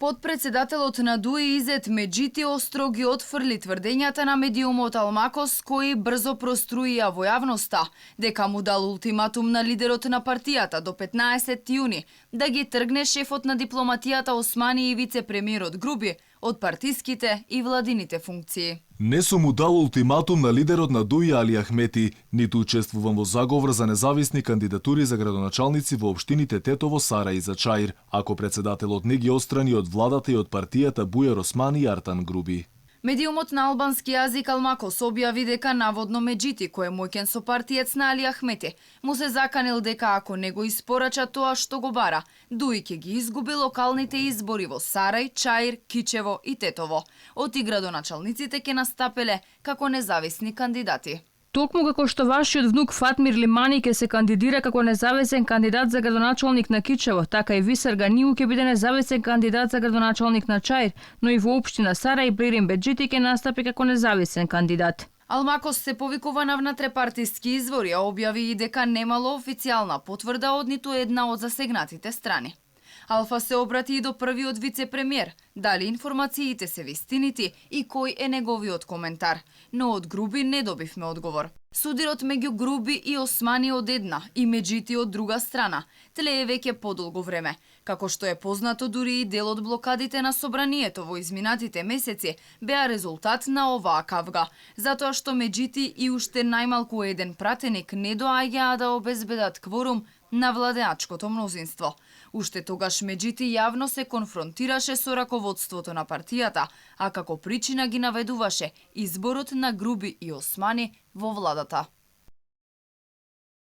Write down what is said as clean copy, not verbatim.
Подпредседателот на ДУИ Изет Меджити остро ги отфрли тврдењата на медиумот Алмакос, кои брзо проструија во јавноста дека му дал ултиматум на лидерот на партијата до 15 јуни да ги тргне шефот на дипломатијата Османи и вице-премиерот Груби од партиските и владините функции. Не сум му дал ултиматум на лидерот на ДУИ Али Ахмети, ниту учествувам во заговор за независни кандидатури за градоначалници во општините Тетово, Сара и Зачаир, ако председателот не ги отстрани од владата и од партијата Бујар Османи и Артан Груби. Медиумот на албански јазик Алмакос објави дека наводно Меджити, кој е моќен сопартиец на Али Ахмети, му се заканил дека ако не го испорача тоа што го бара, ДУИ ќе ги изгуби локалните избори во Сарај, Чаир, Кичево и Тетово. Оти градоначалниците ќе настапеле како независни кандидати. Токму како што вашиот внук Фатмир Лимани ќе се кандидира како независен кандидат за градоначалник на Кичево, така и Висар Ганиу ќе биде независен кандидат за градоначалник на Чаир, но и во општина Сара и Бририн Беджити ќе настапи како независен кандидат. Алмакос се повикува на внатрепартиски извори, а објави и дека немало официјална потврда од ниту една од засегнатите страни. Алфа се обрати и до првиот вице-премиер, дали информациите се вистинити и кој е неговиот коментар, но од Груби не добивме одговор. Судирот меѓу Груби и Османи од една и Меджити од друга страна тлее веќе подолго време. Како што е познато, дури и дел од блокадите на собранието во изминатите месеци беа резултат на оваа кавга, затоа што Меджити и уште најмалку еден пратеник не доаѓаа да обезбедат кворум на владеачкото мнозинство. Уште тогаш Меджити јавно се конфронтираше со раководството на партијата, а како причина ги наведуваше изборот на Груби и Османи во владата.